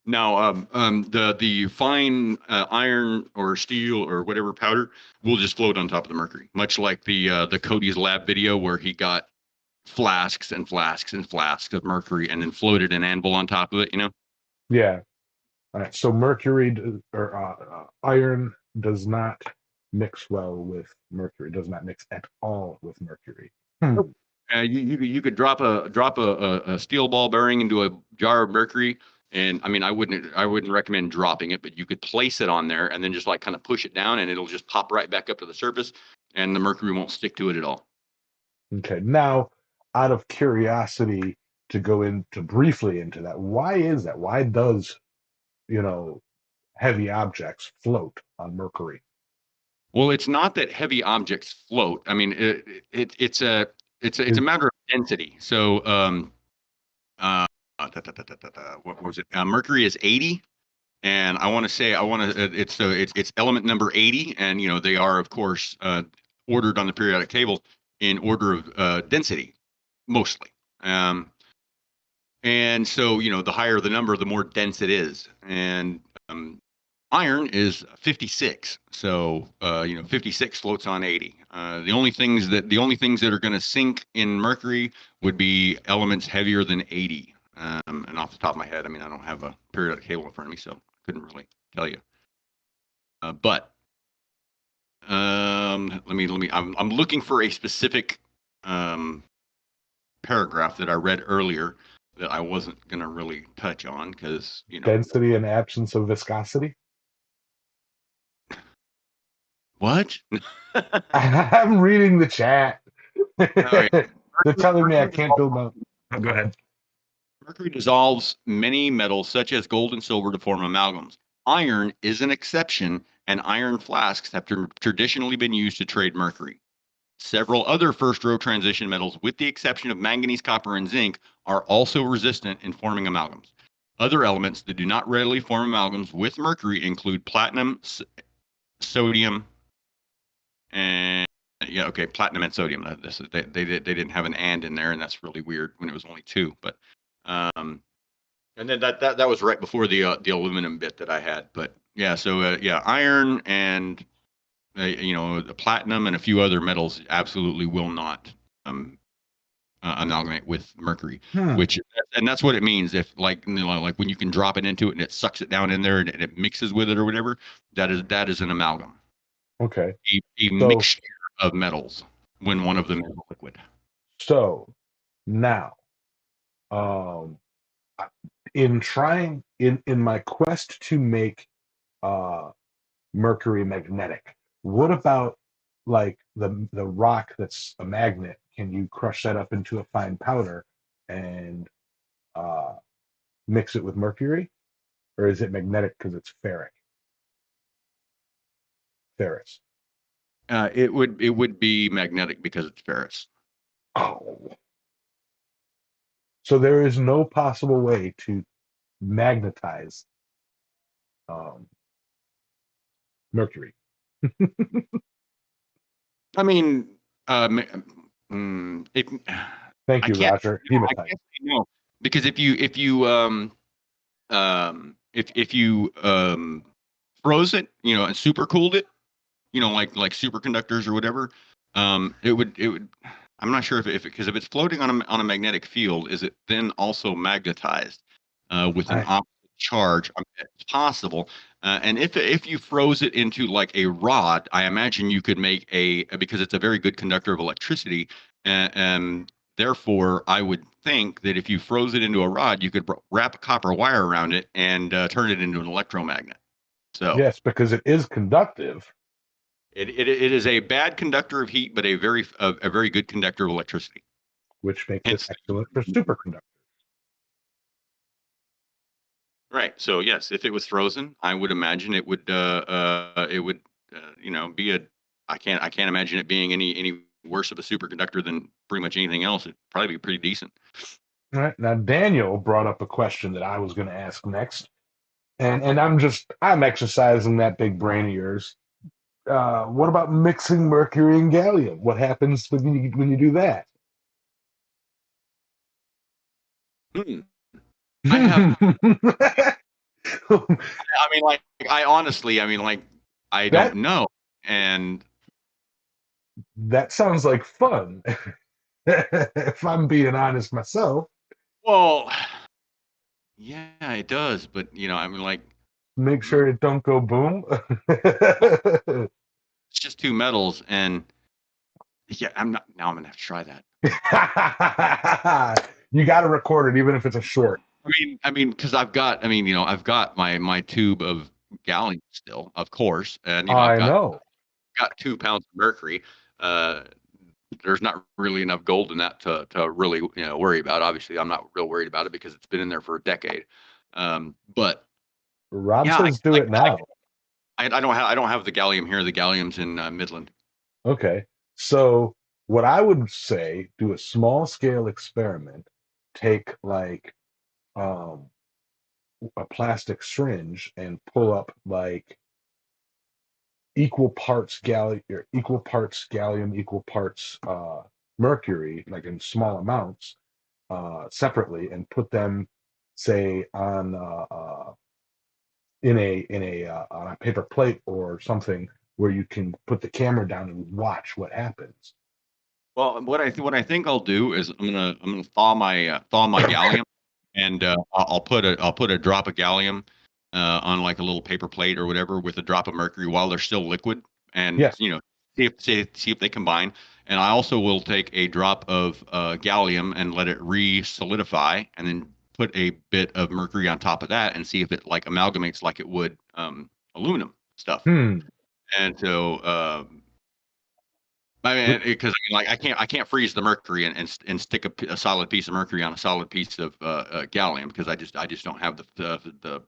B: Now, the fine iron or steel or whatever powder will just float on top of the mercury, much like the Cody's lab video where he got flasks and flasks and flasks of mercury and then floated an anvil on top of it.
A: Yeah. All right. So mercury or iron does not mix well with mercury. Does not mix at all with mercury. Hmm.
B: Nope. You could drop a steel ball bearing into a jar of mercury, and I mean I wouldn't recommend dropping it, but you could place it on there and then just like kind of push it down, and it'll just pop right back up to the surface, and the mercury won't stick to it at all.
A: Okay. Now, out of curiosity, to go into briefly into that, why is that? Why does you know heavy objects float on mercury?
B: Well, it's not that heavy objects float. I mean, it's a
A: Is,
B: matter of density. So, what was it? Mercury is 80, and it's element number 80, and they are of course ordered on the periodic table in order of density mostly. And so the higher the number, the more dense it is. And iron is 56, so 56 floats on 80. The only things that are going to sink in mercury would be elements heavier than 80. And off the top of my head, I mean, I don't have a periodic table in front of me, so I couldn't really tell you. But let me. I'm looking for a specific paragraph that I read earlier that I wasn't gonna really touch on because
A: density and absence of viscosity?
B: what?
A: I'm reading the chat.
B: Oh, yeah.
A: They're telling me I
B: Mercury
A: can't build
B: dissolves,
A: my. Oh, go ahead.
B: Mercury dissolves many metals such as gold and silver to form amalgams. Iron is an exception, and iron flasks have traditionally been used to trade mercury. Several other first-row transition metals, with the exception of manganese, copper, and zinc, are also resistant in forming amalgams. Other elements that do not readily form amalgams with mercury include platinum, sodium, and platinum and sodium. They didn't have an and in there, and that's really weird when it was only two. But and then that was right before the aluminum bit that I had. But yeah, so iron and the platinum and a few other metals absolutely will not amalgamate with mercury. And that's what it means. If like when you can drop it into it and it sucks it down in there and it mixes with it or whatever, that is an amalgam.
A: Okay.
B: A mixture of metals when one of them is liquid.
A: So now, in my quest to make mercury magnetic, what about like the rock that's a magnet? Can you crush that up into a fine powder and mix it with mercury, or is it magnetic because it's ferrous?
B: It would be magnetic because it's ferrous.
A: Oh, so there is no possible way to magnetize mercury.
B: I mean, if
A: Thank
B: I
A: you,
B: can't,
A: Roger.
B: I
A: Hematite.
B: can't say no because if you froze it, and super cooled it, like superconductors or whatever, it would. I'm not sure if because if it's floating on a magnetic field, is it then also magnetized with an opposite charge? It's possible. And if you froze it into like a rod, I imagine you could make because it's a very good conductor of electricity, and therefore I would think that if you froze it into a rod, you could wrap a copper wire around it and turn it into an electromagnet. So
A: Yes, because it is conductive.
B: it is a bad conductor of heat, but a very good conductor of electricity.
A: Which makes
B: Hence,
A: it excellent for superconductors.
B: right. So yes, if it was frozen, I would imagine it would be a. I can't imagine it being any worse of a superconductor than pretty much anything else. It'd probably be pretty decent.
A: All right. Now Daniel brought up a question that I was going to ask next, and I'm exercising that big brain of yours. What about mixing mercury and gallium? What happens when you do that?
B: Hmm. I have. I mean, like I honestly, I mean, like I don't
A: that
B: know, and
A: that sounds like fun. If I'm being honest myself,
B: well, yeah, it does. But I mean, like
A: make sure it don't go boom.
B: it's just two metals, and yeah, I'm not. Now I'm gonna have to try that.
A: You got to record it, even if it's a short.
B: Because I've got my tube of gallium still, of course, and
A: I know.
B: got 2 pounds of mercury. There's not really enough gold in that to really worry about. Obviously, I'm not real worried about it because it's been in there for a decade. But
A: Rob
B: yeah,
A: says do it now.
B: I don't have the gallium here. The gallium's in Midland.
A: Okay. So what I would say, do a small scale experiment. Take like a plastic syringe and pull up like equal parts gallium, equal parts mercury, like in small amounts, separately, and put them, say, on a paper plate or something where you can put the camera down and watch what happens.
B: Well, what I think I'll do is I'm gonna thaw my gallium, and I'll put a drop of gallium on like a little paper plate or whatever with a drop of mercury while they're still liquid, and
A: Yes.
B: see if they combine. And I also will take a drop of gallium and let it re-solidify, and then put a bit of mercury on top of that and see if it like amalgamates like it would aluminum stuff.
A: Hmm.
B: And so I mean, because like I can't freeze the mercury and stick a solid piece of mercury on a solid piece of gallium because I just don't have the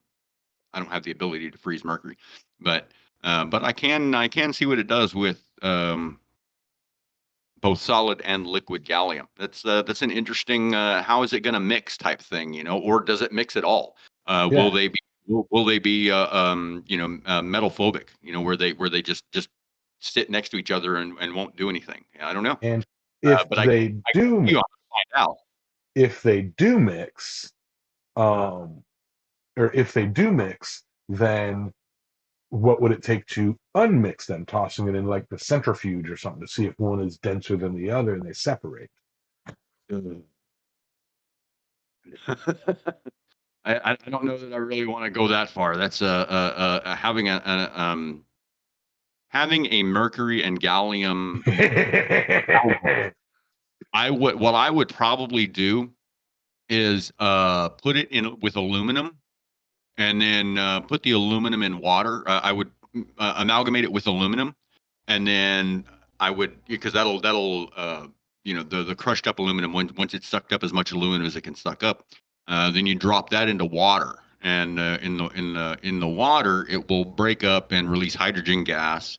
B: I don't have the ability to freeze mercury, but I can see what it does with both solid and liquid gallium. That's an interesting how is it going to mix type thing, you know, or does it mix at all? Will
A: Yeah.
B: they be will they be metal phobic, you know, where they just sit next to each other and won't do anything? I don't know,
A: And if
B: but
A: they
B: I
A: do
B: you
A: mix,
B: know, find out.
A: if they do mix, um, or if they do mix, then what would it take to unmix them, tossing it in like the centrifuge or something to see if one is denser than the other and they separate?
B: I don't know that I really want to go that far. That's having a mercury and gallium. What I would probably do is put it in with aluminum and then put the aluminum in water. I would amalgamate it with aluminum, and then I would because that'll the crushed up aluminum once it's sucked up as much aluminum as it can suck up, then you drop that into water, and in the water it will break up and release hydrogen gas,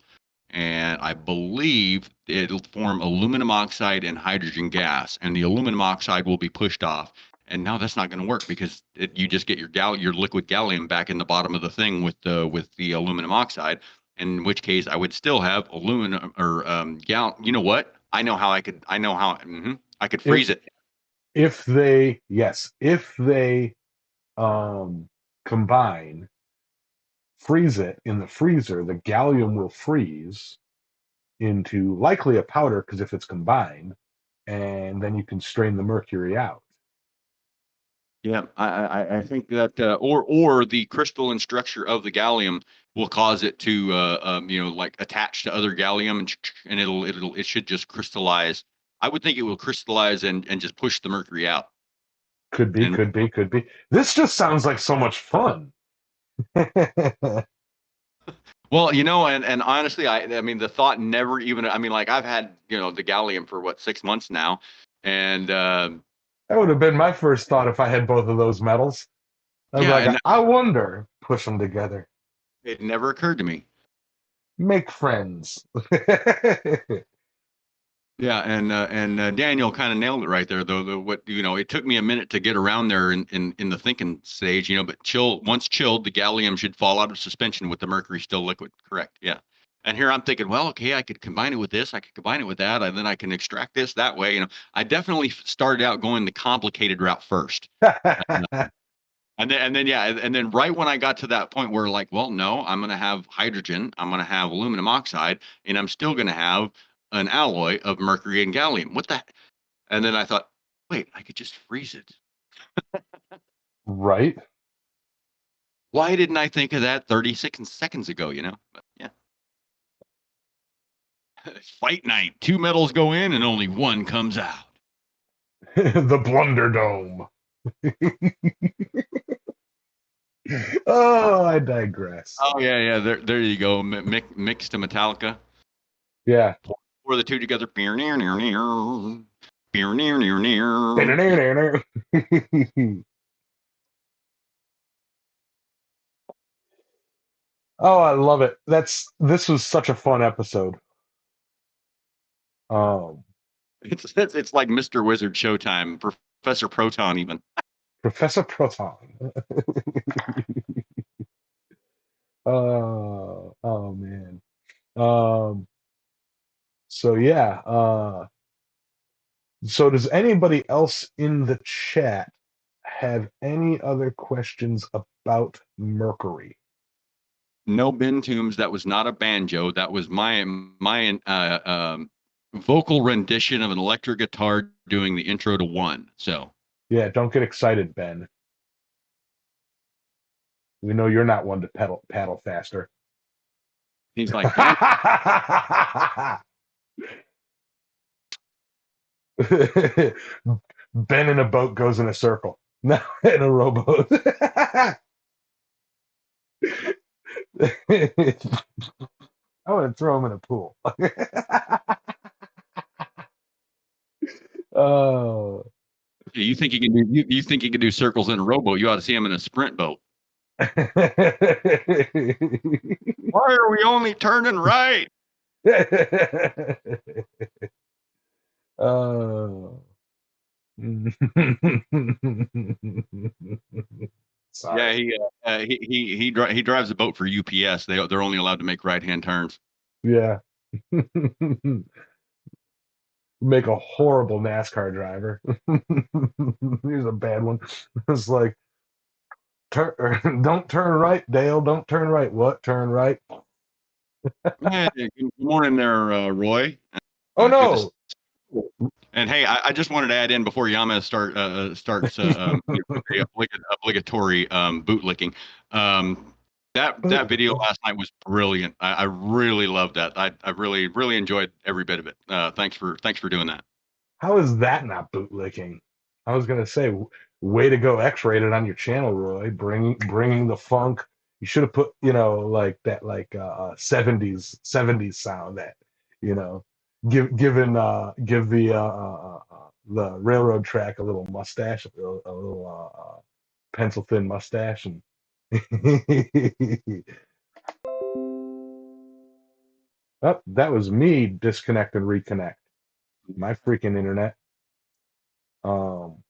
B: and I believe it'll form aluminum oxide and hydrogen gas, and the aluminum oxide will be pushed off. And now that's not going to work because you just get your liquid gallium back in the bottom of the thing with the aluminum oxide. In which case, I would still have aluminum or gal. You know what? I know how I could. I know how. I could freeze
A: if
B: it.
A: if they um, combine, freeze it in the freezer, the gallium will freeze into likely a powder because if it's combined, and then you can strain the mercury out.
B: Yeah, I think that or the crystalline structure of the gallium will cause it to like attach to other gallium and it should just crystallize. I would think it will crystallize and just push the mercury out.
A: Could be,
B: And
A: could be, could be. This just sounds like so much fun.
B: well, and honestly, I mean the thought never even. I mean, like I've had the gallium for what 6 months now, and
A: That would have been my first thought if I had both of those metals. I'd be
B: yeah,
A: like,
B: and
A: I wonder, push them together,
B: it never occurred to me.
A: make friends.
B: Yeah, and Daniel kind of nailed it right there, though. It took me a minute to get around there in the thinking stage, but once chilled, the gallium should fall out of suspension with the mercury still liquid. Correct. Yeah. And here I'm thinking, well, okay, I could combine it with this, I could combine it with that, and then I can extract this that way. I definitely started out going the complicated route first. And then right when I got to that point where like, well, no, I'm going to have hydrogen, I'm going to have aluminum oxide, and I'm still going to have an alloy of mercury and gallium. What the? And then I thought, wait, I could just freeze it.
A: Right?
B: Why didn't I think of that 36 seconds ago? But yeah, fight night. Two metals go in and only one comes out.
A: The Blunder Dome. Oh, I digress.
B: Oh yeah. There you go. Mixed to Metallica.
A: Yeah.
B: Pour the two together. Beer near near near. Beer near near near.
A: Oh, I love it. This was such a fun episode. Um,
B: It's like Mr. Wizard Showtime, Professor Proton even.
A: Professor Proton. Oh man. Um, so yeah. So does anybody else in the chat have any other questions about Mercury?
B: No Ben Toombs. That was not a banjo. That was my vocal rendition of an electric guitar doing the intro to One. So
A: Yeah, don't get excited, Ben. We know you're not one to paddle faster.
B: he's like, Ben,
A: Ben in a boat goes in a circle. No, in a rowboat. I want to throw him in a pool. Oh.
B: you think you think you can do circles in a rowboat? You ought to see him in a sprint boat. Why are we only turning right?
A: Uh,
B: Yeah,
A: sorry.
B: he drives a boat for UPS. They're only allowed to make right hand turns.
A: Yeah. Make a horrible NASCAR driver. Here's a bad one. It's like, don't turn right, Dale. Don't turn right. What? Turn right?
B: Hey, good morning there, Roy.
A: Oh
B: Good to see
A: no.
B: you. And hey, I just wanted to add in before Yama starts the obligatory boot licking. Um, that video last night was brilliant. I really loved that. I really enjoyed every bit of it. Thanks for doing that.
A: How is that not bootlicking? I was gonna say, way to go, X-rated on your channel, Roy. Bringing the funk. You should have put, like that, like 70s sound. That, you know, give the railroad track a little mustache, a little pencil thin mustache, and oh, that was me disconnect and reconnect. My freaking internet. Um,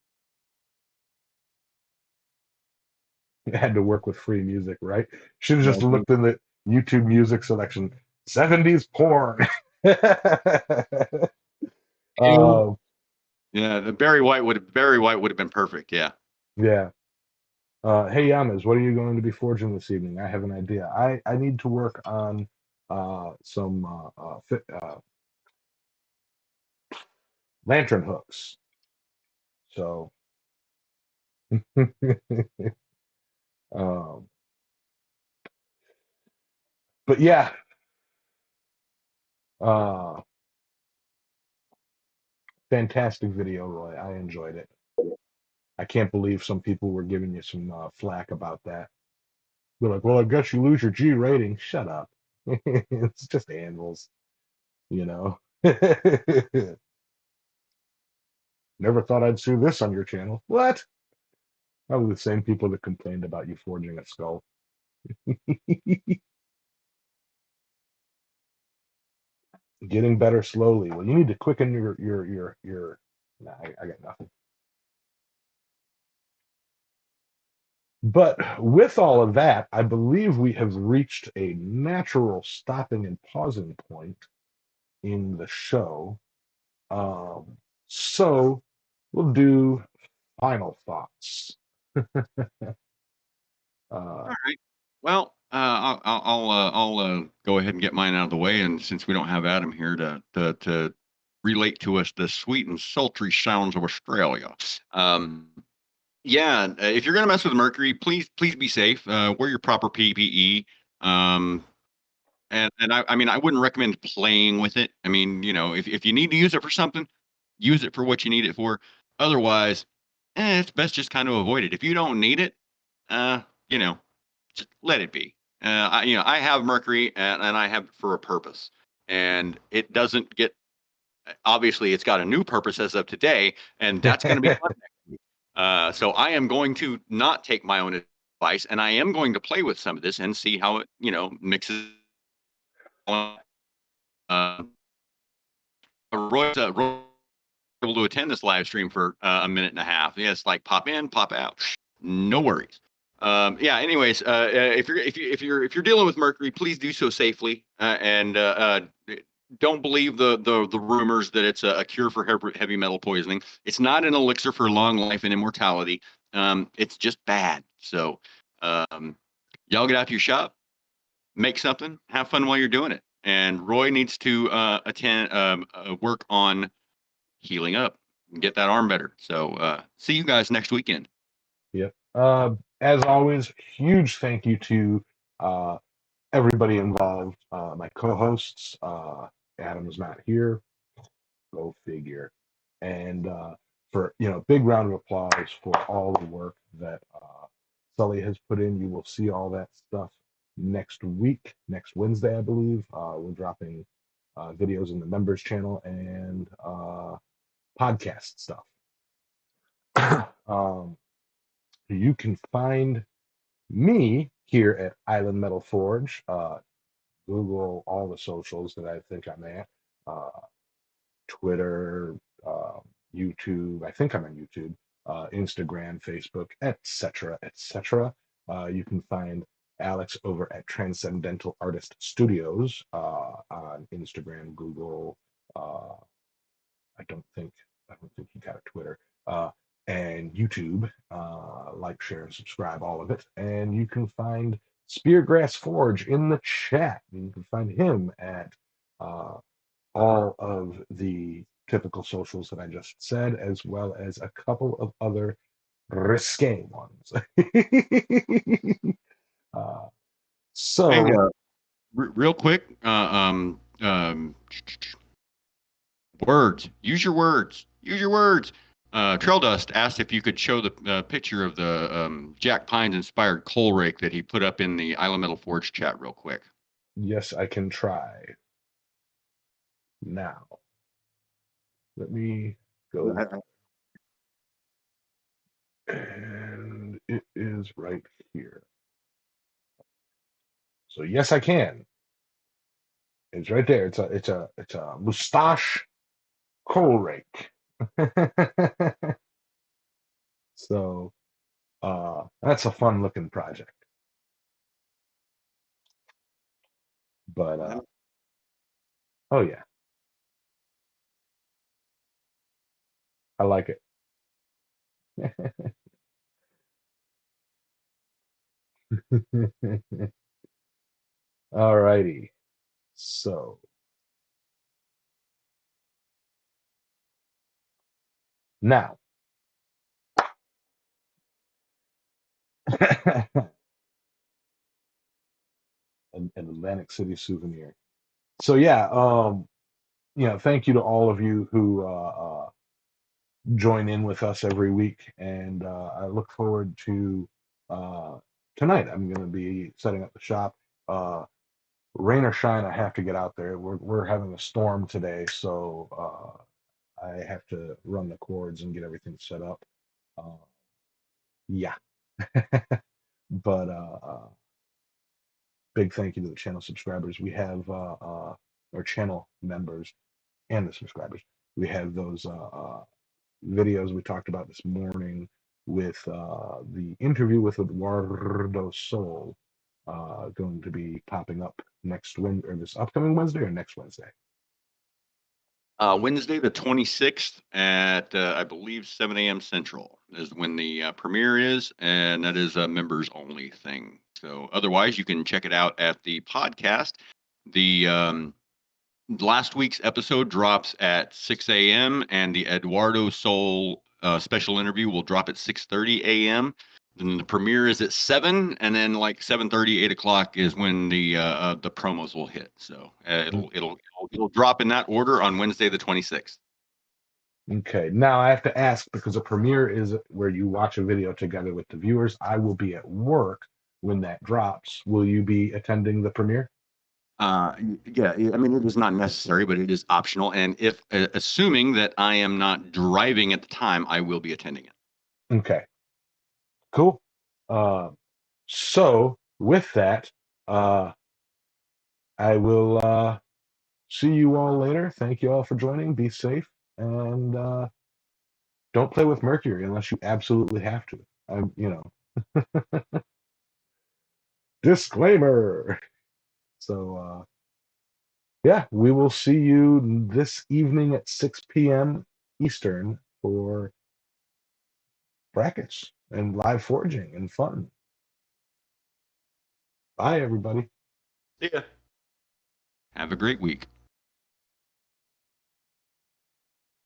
A: had to work with free music, right? Should have just looked in the YouTube music selection. 70s porn. um,
B: Yeah, the Barry White would have been perfect. Yeah.
A: yeah. Hey Yamas, what are you going to be forging this evening? I have an idea. I need to work on some lantern hooks. So, um, but yeah, uh, fantastic video, Roy. I enjoyed it. I can't believe some people were giving you some flack about that. They're like, well, I guess you lose your G rating. Shut up. It's just animals, you know. Never thought I'd see this on your channel. What? Probably the same people that complained about you forging a skull. Getting better slowly. Well, you need to quicken your. Nah, I got nothing. But with all of that, I believe we have reached a natural stopping and pausing point in the show. Um, so we'll do final thoughts. Uh,
B: All right. Well, I'll go ahead and get mine out of the way, and since we don't have Adam here to relate to us the sweet and sultry sounds of Australia, um, yeah, if you're gonna mess with Mercury, please be safe. Wear your proper PPE. Um, and I mean, I wouldn't recommend playing with it. I mean, if you need to use it for something, use it for what you need it for. Otherwise, it's best just kind of avoid it. If you don't need it, uh, you know, just let it be. I have Mercury and I have it for a purpose, and it doesn't get. Obviously, it's got a new purpose as of today, and that's going to be fun next week. So I am going to not take my own advice, and I am going to play with some of this and see how it, mixes. Uh, Roy able to attend this live stream for a minute and a half. Yeah, it's like pop in, pop out. No worries. Yeah. Anyways, if you're dealing with Mercury, please do so safely and don't believe the rumors that it's a cure for heavy metal poisoning. It's not an elixir for long life and immortality. It's just bad. So, um, y'all get out to your shop, make something, have fun while you're doing it. And Roy needs to work on healing up and get that arm better. So see you guys next weekend.
A: Yep. As always, huge thank you to uh, everybody involved. My co-hosts. Adam's not here. Go figure. And for big round of applause for all the work that Sully has put in. You will see all that stuff next week, next Wednesday, I believe. We're dropping videos in the members channel and podcast stuff. um, you can find me here at Island Metal Forge. Google all the socials that I think I'm at. Uh, Twitter, YouTube. I think I'm on YouTube, Instagram, Facebook, etc., etc. You can find Alex over at Transcendental Artist Studios on Instagram, Google. I don't think he got a Twitter. Uh, and YouTube. Like, share, and subscribe, all of it. And you can find Speargrass Forge in the chat. You can find him at uh, all of the typical socials that I just said, as well as a couple of other risque ones. uh,
B: Hey,
A: so,
B: real quick, words. Use your words. Use your words. Trail Dust asked if you could show the picture of the Jack Pines inspired coal rake that he put up in the Island Metal Forge chat real quick.
A: yes, I can try. Now, let me go. And it is right here. So yes, I can. It's right there. It's a mustache coal rake. So that's a fun looking project. But oh yeah, I like it. All righty. So now an Atlantic City souvenir. So yeah, thank you to all of you who join in with us every week, and I look forward to uh, tonight. I'm going to be setting up the shop. Rain or shine, I have to get out there. We're having a storm today, so I have to run the cords and get everything set up. Uh, yeah, but big thank you to the channel subscribers. We have our channel members and the subscribers. We have those videos we talked about this morning with the interview with Eduardo Sol going to be popping up next Wednesday, or this upcoming Wednesday, or next Wednesday.
B: Wednesday, the 26th at, I believe, 7 a.m. Central is when the premiere is, and that is a members only thing. So otherwise, you can check it out at the podcast. The last week's episode drops at 6 a.m. and the Eduardo Sol special interview will drop at 6:30 a.m. Then the premiere is at 7, and then like 7:30, 8 o'clock is when the promos will hit. So it'll drop in that order on Wednesday the 26th.
A: Okay, now I have to ask, because a premiere is where you watch a video together with the viewers. I will be at work when that drops. Will you be attending the premiere?
B: Yeah, I mean, it is not necessary, but it is optional. And if, assuming that I am not driving at the time, I will be attending it.
A: Okay, cool. So with that, I will see you all later. Thank you all for joining. Be safe, and don't play with Mercury unless you absolutely have to. Disclaimer. So yeah, we will see you this evening at 6 p.m. Eastern for brackets and live forging and fun. Bye, everybody.
B: See ya. Have a great week.